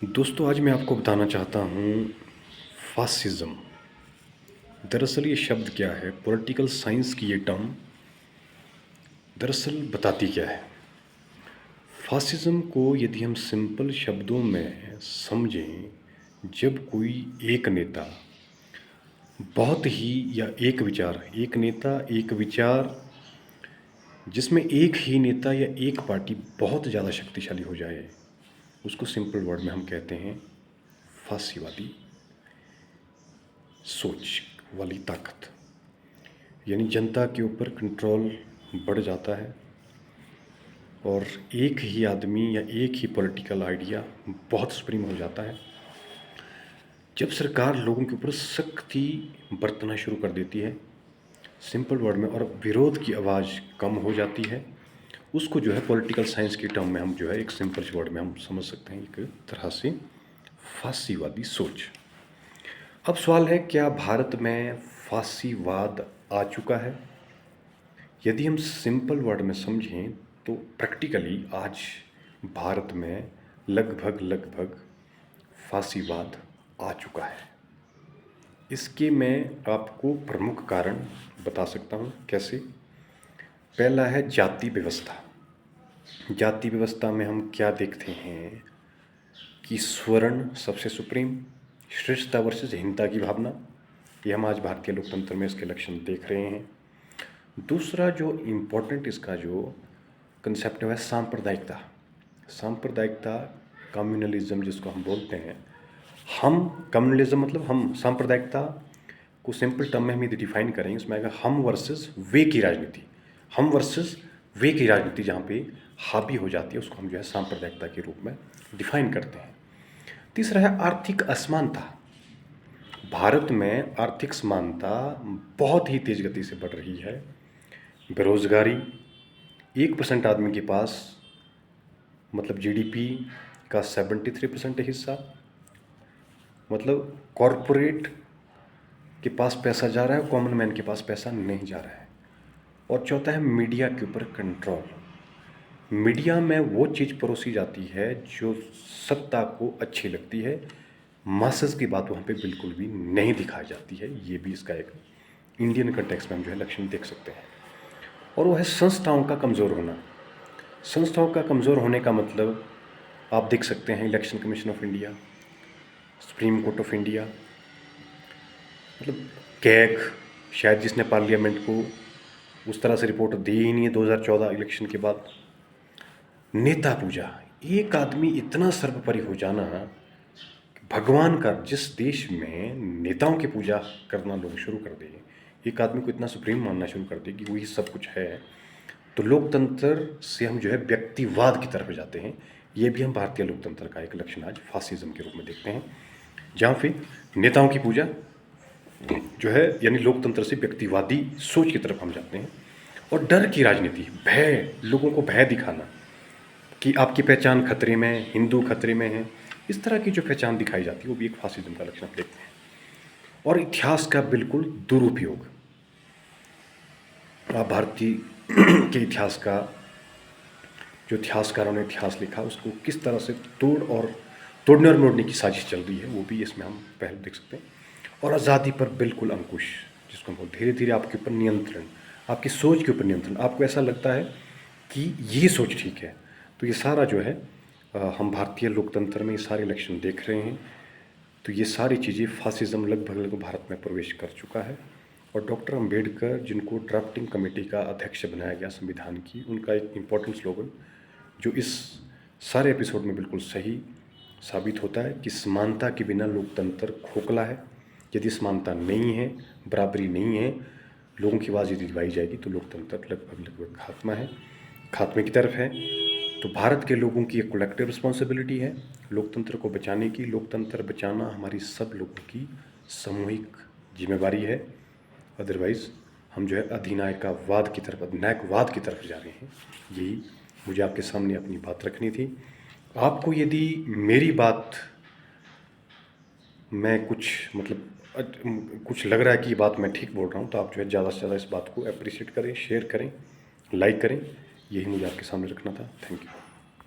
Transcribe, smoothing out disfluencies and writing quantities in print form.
दोस्तों, आज मैं आपको बताना चाहता हूँ फासिज़्म। दरअसल ये शब्द क्या है? पॉलिटिकल साइंस की ये टर्म दरअसल बताती क्या है? फासिज़्म को यदि हम सिंपल शब्दों में समझें, जब कोई एक नेता बहुत ही या एक नेता एक विचार जिसमें एक ही नेता या एक पार्टी बहुत ज़्यादा शक्तिशाली हो जाए, उसको सिंपल वर्ड में हम कहते हैं फासीवादी सोच वाली ताकत। यानी जनता के ऊपर कंट्रोल बढ़ जाता है और एक ही आदमी या एक ही पॉलिटिकल आइडिया बहुत सुप्रीम हो जाता है। जब सरकार लोगों के ऊपर सख्ती बरतना शुरू कर देती है, सिंपल वर्ड में, और विरोध की आवाज़ कम हो जाती है, उसको जो है पॉलिटिकल साइंस की टर्म में हम जो है एक सिंपल वर्ड में हम समझ सकते हैं, एक तरह से फासीवादी सोच। अब सवाल है, क्या भारत में फासीवाद आ चुका है? यदि हम सिंपल वर्ड में समझें तो प्रैक्टिकली आज भारत में लगभग फासीवाद आ चुका है। इसके मैं आपको प्रमुख कारण बता सकता हूँ। कैसे? पहला है जाति व्यवस्था। जाति व्यवस्था में हम क्या देखते हैं कि स्वर्ण सबसे सुप्रीम, श्रेष्ठता वर्सेस हीनता की भावना, ये हम आज भारतीय लोकतंत्र में इसके लक्षण देख रहे हैं। दूसरा जो इम्पोर्टेंट इसका जो कंसेप्ट है सांप्रदायिकता। सांप्रदायिकता, कम्युनलिज्म जिसको हम बोलते हैं, हम कम्युनलिज्म मतलब हम, सांप्रदायिकता को सिंपल टर्म में हम यदि डिफाइन करेंगे, उसमें आएगा हम वर्सेस वे की राजनीति। हम वर्सेस वे की राजनीति जहाँ पे हावी हो जाती है, उसको हम जो है सांप्रदायिकता के रूप में डिफाइन करते हैं। तीसरा है आर्थिक असमानता। भारत में आर्थिक समानता बहुत ही तेज़ गति से बढ़ रही है। बेरोजगारी, 1% आदमी के पास मतलब जीडीपी का 73% हिस्सा, मतलब कॉरपोरेट के पास पैसा जा रहा है, कॉमन मैन के पास पैसा नहीं जा रहा है। और चौथा है मीडिया के ऊपर कंट्रोल। मीडिया में वो चीज़ परोसी जाती है जो सत्ता को अच्छी लगती है, मासेस की बात वहाँ पे बिल्कुल भी नहीं दिखाई जाती है। ये भी इसका एक इंडियन कंटेक्स्ट में हम जो है लक्षण देख सकते हैं। और वो है संस्थाओं का कमज़ोर होना। संस्थाओं का कमज़ोर होने का मतलब आप देख सकते हैं election commission of India, supreme court of India, मतलब कैग, शायद जिसने पार्लियामेंट को उस तरह से रिपोर्ट दी ही नहीं है 2014 इलेक्शन के बाद। नेता पूजा, एक आदमी इतना सर्वोपरि हो जाना, भगवान का, जिस देश में नेताओं की पूजा करना लोग शुरू कर दें, एक आदमी को इतना सुप्रीम मानना शुरू कर दे कि वही सब कुछ है, तो लोकतंत्र से हम जो है व्यक्तिवाद की तरफ जाते हैं। ये भी हम भारतीय लोकतंत्र का एक लक्षण आज फासिज्म के रूप में देखते हैं, जहाँ पे नेताओं की पूजा जो है, यानी लोकतंत्र से व्यक्तिवादी सोच की तरफ हम जाते हैं। और डर की राजनीति, भय, लोगों को भय दिखाना कि आपकी पहचान खतरे में, हिंदू खतरे में है, इस तरह की जो पहचान दिखाई जाती है वो भी एक फासिज्म का लक्षण आप देखते हैं। और इतिहास का बिल्कुल दुरुपयोग। आप भारतीय के इतिहास का, जो इतिहासकारों ने इतिहास लिखा, उसको किस तरह से तोड़ने और मोड़ने की साजिश चल रही है, वो भी इसमें हम पहले देख सकते हैं। और आज़ादी पर बिल्कुल अंकुश, जिसको हम धीरे धीरे आपके ऊपर नियंत्रण, आपकी सोच के ऊपर नियंत्रण, आपको ऐसा लगता है कि ये सोच ठीक है। तो ये सारा जो है हम भारतीय लोकतंत्र में ये सारे लक्षण देख रहे हैं। तो ये सारी चीज़ें, फासिज्म लगभग भारत में प्रवेश कर चुका है। और डॉक्टर अंबेडकर, जिनको ड्राफ्टिंग कमेटी का अध्यक्ष बनाया गया संविधान की, उनका एक इम्पॉर्टेंट स्लोगन जो इस सारे एपिसोड में बिल्कुल सही साबित होता है कि समानता के बिना लोकतंत्र खोखला है। यदि समानता नहीं है, बराबरी नहीं है, लोगों की आवाज़ यदि दबाई जाएगी, तो लोकतंत्र लगभग खात्मे की तरफ है। तो भारत के लोगों की एक कलेक्टिव रिस्पॉन्सिबिलिटी है लोकतंत्र को बचाने की। लोकतंत्र बचाना हमारी सब लोगों की सामूहिक जिम्मेवारी है। अदरवाइज़ हम जो है अधिनायकवाद की तरफ जा रहे हैं। यही मुझे आपके सामने अपनी बात रखनी थी। आपको यदि मेरी बात में कुछ लग रहा है कि ये बात मैं ठीक बोल रहा हूँ, तो आप जो है ज़्यादा से ज़्यादा इस बात को अप्रिशिएट करें, शेयर करें, लाइक करें। यही मुझे आपके सामने रखना था। Thank you.